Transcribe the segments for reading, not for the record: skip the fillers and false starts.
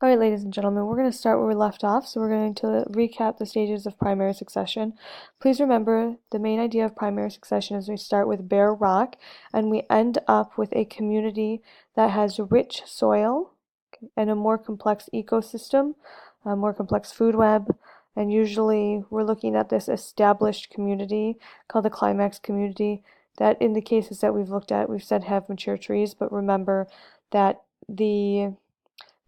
All right, ladies and gentlemen, we're going to start where we left off. So we're going to recap the stages of primary succession. Please remember the main idea of primary succession is we start with bare rock and we end up with a community that has rich soil and a more complex ecosystem, a more complex food web. And usually we're looking at this established community called the climax community that in the cases that we've looked at, we've said have mature trees, but remember that the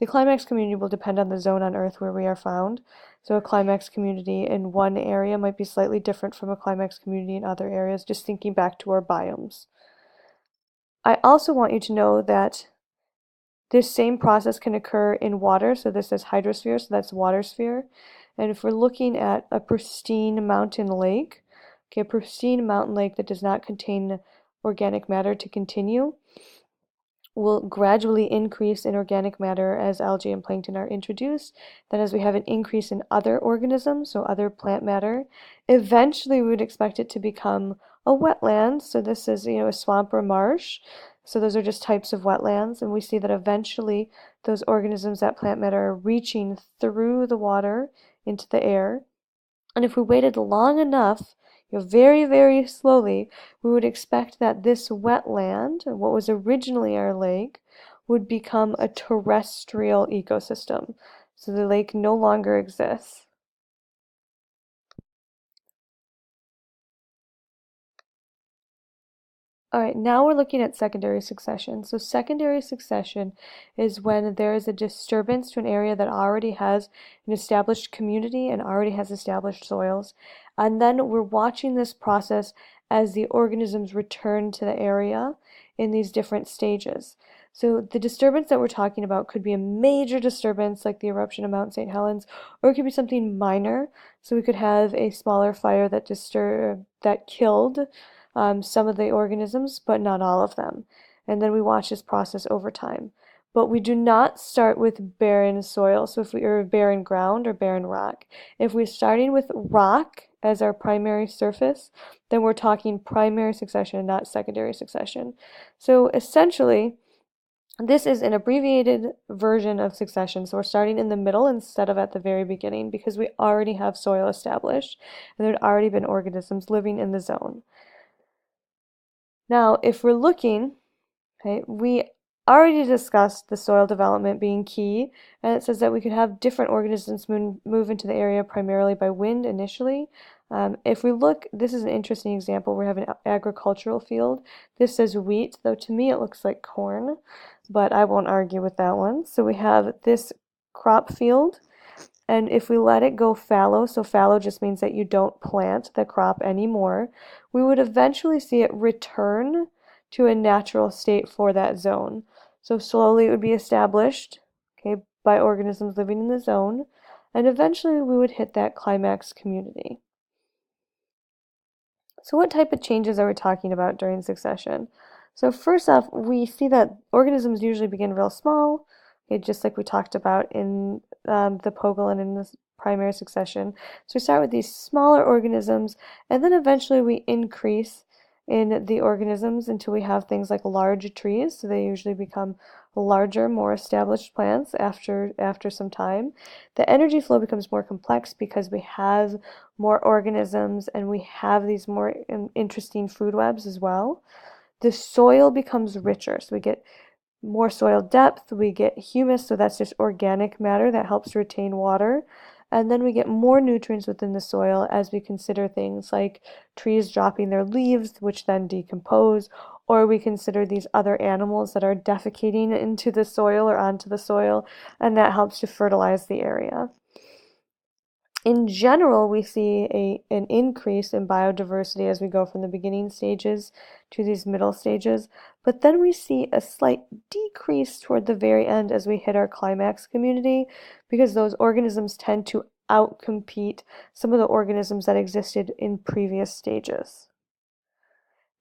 climax community will depend on the zone on Earth where we are found. So a climax community in one area might be slightly different from a climax community in other areas, just thinking back to our biomes. I also want you to know that this same process can occur in water. So this is hydrosphere, so that's water sphere. And if we're looking at a pristine mountain lake, okay, a pristine mountain lake that does not contain organic matter to continue, will gradually increase in organic matter as algae and plankton are introduced. Then as we have an increase in other organisms, so other plant matter, eventually we would expect it to become a wetland. So this is, a swamp or marsh. So those are just types of wetlands. And we see that eventually those organisms, that plant matter, are reaching through the water into the air. And if we waited long enough, very, very slowly, we would expect that this wetland, what was originally our lake, would become a terrestrial ecosystem. So the lake no longer exists. All right, now we're looking at secondary succession. So secondary succession is when there is a disturbance to an area that already has an established community and already has established soils. And then we're watching this process as the organisms return to the area in these different stages. So the disturbance that we're talking about could be a major disturbance like the eruption of Mount St. Helens, or it could be something minor. So we could have a smaller fire that killed some of the organisms, but not all of them. And then we watch this process over time. But we do not start with barren soil, so if we are barren ground or barren rock. If we're starting with rock as our primary surface, then we're talking primary succession, not secondary succession. So essentially, this is an abbreviated version of succession. So we're starting in the middle instead of at the very beginning because we already have soil established and there had already been organisms living in the zone. Now, if we're looking, okay, we already discussed the soil development being key, and it says that we could have different organisms move into the area primarily by wind initially. If we look, this is an interesting example. We have an agricultural field. This says wheat, though to me it looks like corn, but I won't argue with that one. So we have this crop field. And if we let it go fallow, so fallow just means that you don't plant the crop anymore, we would eventually see it return to a natural state for that zone. So slowly it would be established, okay, by organisms living in the zone, and eventually we would hit that climax community. So what type of changes are we talking about during succession? So first off, we see that organisms usually begin real small, okay, just like we talked about in the Poggle and in this primary succession. So we start with these smaller organisms, and then eventually we increase in the organisms until we have things like large trees. So they usually become larger, more established plants after some time. The energy flow becomes more complex because we have more organisms and we have these more interesting food webs as well. The soil becomes richer, so we get more soil depth, we get humus, so that's just organic matter that helps retain water. And then we get more nutrients within the soil as we consider things like trees dropping their leaves, which then decompose, or we consider these other animals that are defecating into the soil or onto the soil, and that helps to fertilize the area. In general, we see an increase in biodiversity as we go from the beginning stages to these middle stages, but then we see a slight decrease toward the very end as we hit our climax community because those organisms tend to outcompete some of the organisms that existed in previous stages.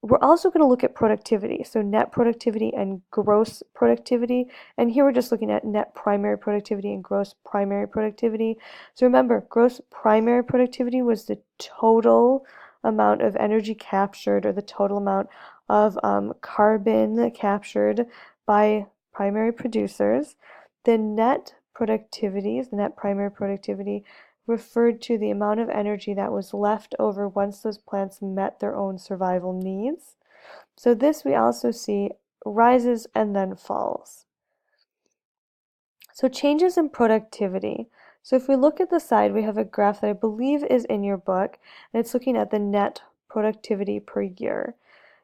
We're also going to look at productivity, so net productivity and gross productivity. And here we're just looking at net primary productivity and gross primary productivity. So remember, gross primary productivity was the total amount of energy captured or the total amount of carbon captured by primary producers. The net productivity, the net primary productivity, referred to the amount of energy that was left over once those plants met their own survival needs. So this we also see rises and then falls. So changes in productivity. So if we look at the side, we have a graph that I believe is in your book, and it's looking at the net productivity per year.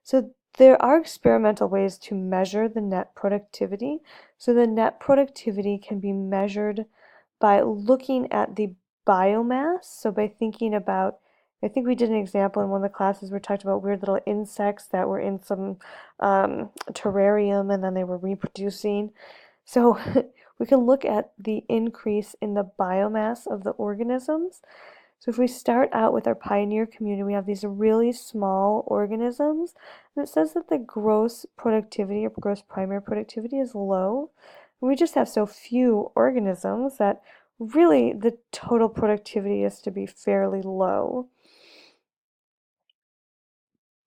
So there are experimental ways to measure the net productivity. So the net productivity can be measured by looking at the biomass. So by thinking about, I think we did an example in one of the classes where we talked about weird little insects that were in some terrarium and then they were reproducing. So we can look at the increase in the biomass of the organisms. So if we start out with our pioneer community, we have these really small organisms, and it says that the gross productivity or gross primary productivity is low. We just have so few organisms that really the total productivity is to be fairly low.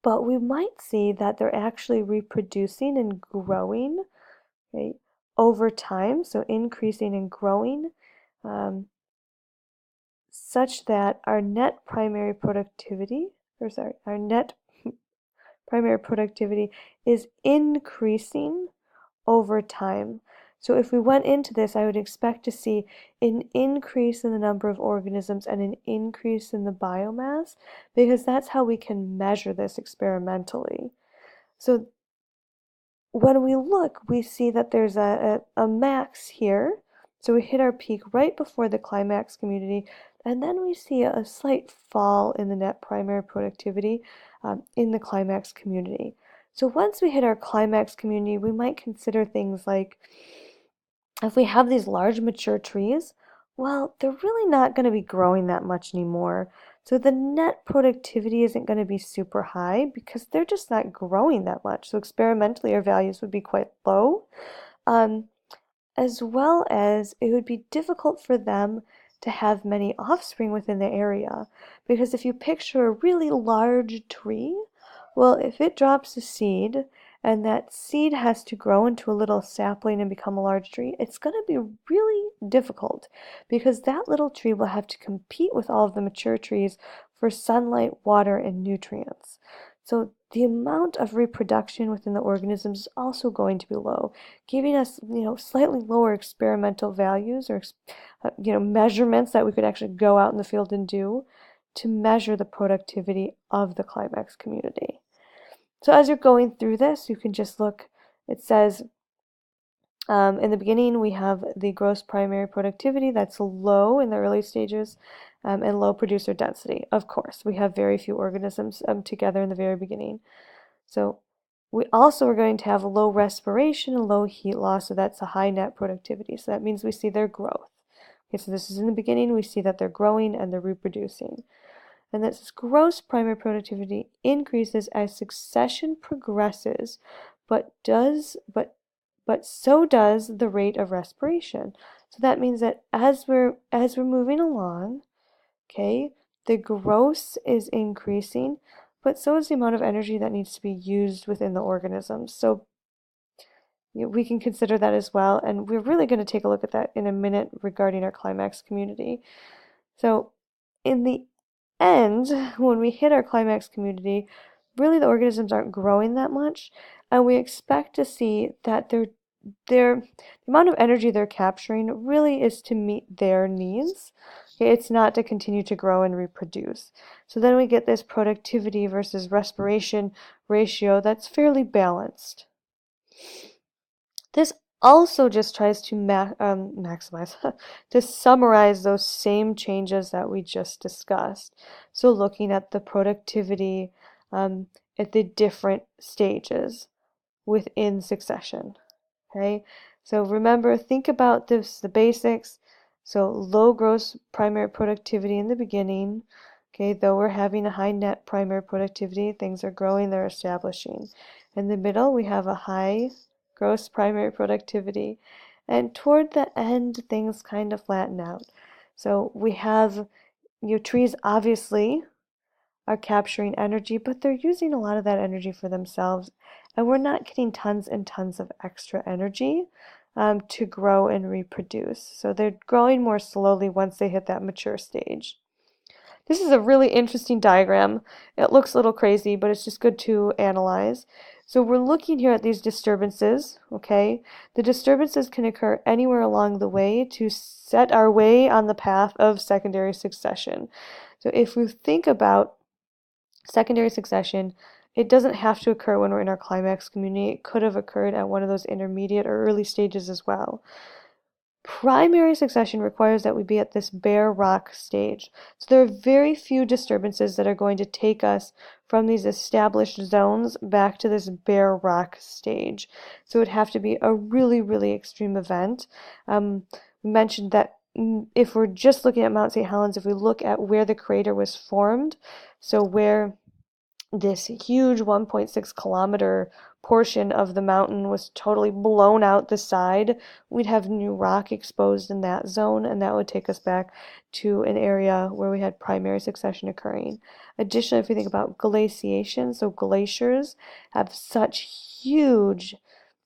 But we might see that they're actually reproducing and growing, okay, over time, so increasing and growing, such that our net primary productivity, our net primary productivity is increasing over time. So if we went into this, I would expect to see an increase in the number of organisms and an increase in the biomass, because that's how we can measure this experimentally. So when we look, we see that there's a max here. So we hit our peak right before the climax community, and then we see a slight fall in the net primary productivity in the climax community. So once we hit our climax community, we might consider things like, if we have these large mature trees, well, they're really not going to be growing that much anymore. So the net productivity isn't going to be super high because they're just not growing that much. So experimentally, our values would be quite low, as well as it would be difficult for them to have many offspring within the area. Because if you picture a really large tree, well, if it drops a seed and that seed has to grow into a little sapling and become a large tree, it's going to be really difficult because that little tree will have to compete with all of the mature trees for sunlight, water, and nutrients. So the amount of reproduction within the organisms is also going to be low, giving us, slightly lower experimental values or, measurements that we could actually go out in the field and do to measure the productivity of the climax community. So as you're going through this, you can just look, it says in the beginning we have the gross primary productivity that's low in the early stages and low producer density. Of course, we have very few organisms together in the very beginning. So we also are going to have low respiration and low heat loss, so that's a high net productivity. So that means we see their growth. Okay, so this is in the beginning, we see that they're growing and they're reproducing. And this gross primary productivity increases as succession progresses, but so does the rate of respiration. So that means that as we're moving along, okay, the gross is increasing, but so is the amount of energy that needs to be used within the organisms. So we can consider that as well, and we're really going to take a look at that in a minute regarding our climax community. So in the end, when we hit our climax community, really the organisms aren't growing that much, and we expect to see that the amount of energy they're capturing really is to meet their needs. Okay, it's not to continue to grow and reproduce. So then we get this productivity versus respiration ratio that's fairly balanced. This also just tries to maximize, to summarize those same changes that we just discussed. So looking at the productivity at the different stages within succession. Okay, so remember, think about this, the basics. So low gross primary productivity in the beginning. Okay, though we're having a high net primary productivity, things are growing, they're establishing. In the middle, we have a high gross primary productivity. And toward the end, things kind of flatten out. So we have, trees obviously are capturing energy, but they're using a lot of that energy for themselves. And we're not getting tons and tons of extra energy. to grow and reproduce. So they're growing more slowly once they hit that mature stage. This is a really interesting diagram. It looks a little crazy, but it's just good to analyze. So we're looking here at these disturbances, okay? The disturbances can occur anywhere along the way to set our way on the path of secondary succession. So if we think about secondary succession, it doesn't have to occur when we're in our climax community. It could have occurred at one of those intermediate or early stages as well. Primary succession requires that we be at this bare rock stage. So there are very few disturbances that are going to take us from these established zones back to this bare rock stage. So it would have to be a really, really extreme event. We mentioned that if we're just looking at Mount St. Helens, if we look at where the crater was formed, so where this huge 1.6 kilometer portion of the mountain was totally blown out the side, we'd have new rock exposed in that zone, and that would take us back to an area where we had primary succession occurring. Additionally, if we think about glaciation, so glaciers have such huge,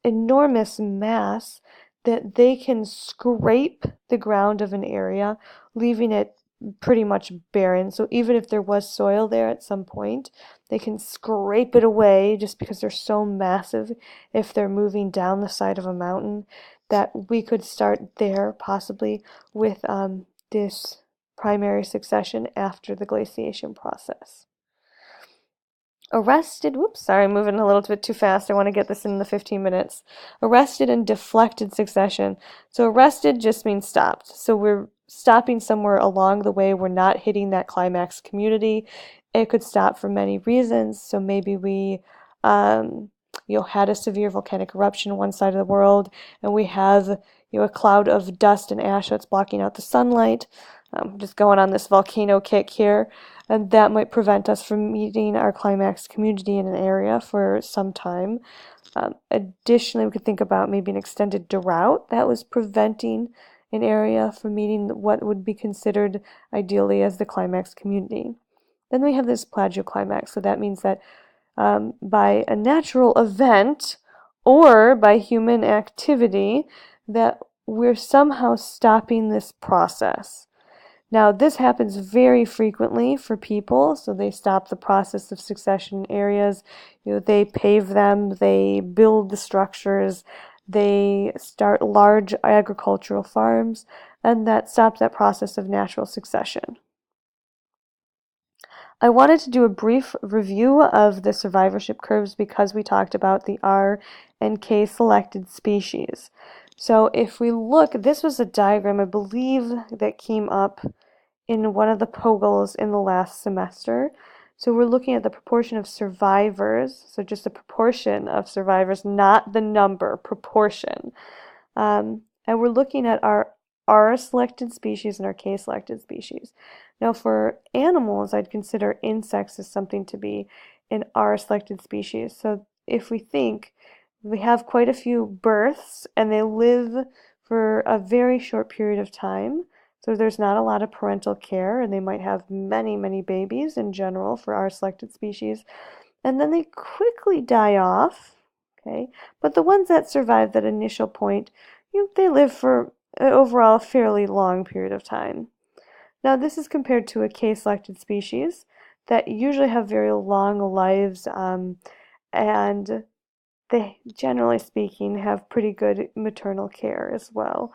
enormous mass that they can scrape the ground of an area, leaving it pretty much barren. So even if there was soil there at some point, they can scrape it away just because they're so massive if they're moving down the side of a mountain, that we could start there possibly with this primary succession after the glaciation process. Arrested, whoops, sorry, I'm moving a little bit too fast. I want to get this in the 15 minutes. Arrested and deflected succession. So arrested just means stopped. So we're stopping somewhere along the way. We're not hitting that climax community. It could stop for many reasons. So maybe we had a severe volcanic eruption on one side of the world, and we have a cloud of dust and ash that's blocking out the sunlight. Just going on this volcano kick here, and that might prevent us from meeting our climax community in an area for some time. Additionally, we could think about maybe an extended drought that was preventing an area from meeting what would be considered ideally as the climax community. Then we have this plagioclimax, so that means that by a natural event or by human activity, that we're somehow stopping this process. Now, this happens very frequently for people, so they stop the process of succession areas. They pave them, they build the structures, they start large agricultural farms, and that stops that process of natural succession. I wanted to do a brief review of the survivorship curves because we talked about the R and K selected species. So if we look, this was a diagram I believe that came up in one of the POGLs in the last semester. So we're looking at the proportion of survivors, so just the proportion of survivors, not the number, proportion. And we're looking at our R selected species and our K selected species. Now for animals, I'd consider insects as something to be an R selected species. So if we think we have quite a few births and they live for a very short period of time, so there's not a lot of parental care, and they might have many, many babies in general for our selected species. And then they quickly die off, okay? But the ones that survive that initial point, they live for overall a fairly long period of time. Now this is compared to a K-selected species that usually have very long lives, and they, generally speaking, have pretty good maternal care as well.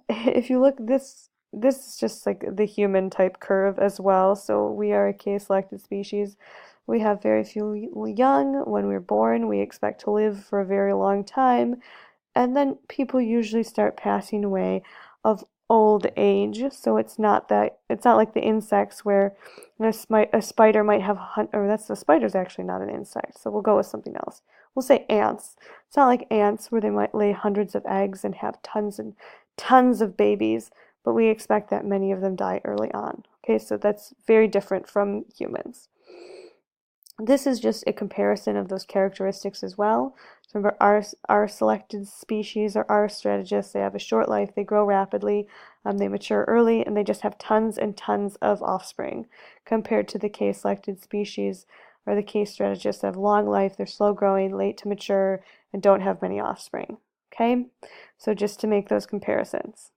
If you look, this is just like the human type curve as well. So we are a K-selected species. We have very few young. When we're born, we expect to live for a very long time. And then people usually start passing away of old age. So it's not like the insects where a spider might have, or the spider's actually not an insect. So we'll go with something else. We'll say ants. It's not like ants where they might lay hundreds of eggs and have tons and tons of babies, but we expect that many of them die early on. Okay, so that's very different from humans. This is just a comparison of those characteristics as well. So remember, our selected species or R strategists, they have a short life, they grow rapidly, they mature early, and they just have tons and tons of offspring, compared to the K-selected species or the K strategists that have long life, they're slow growing, late to mature, and don't have many offspring. Okay, so just to make those comparisons.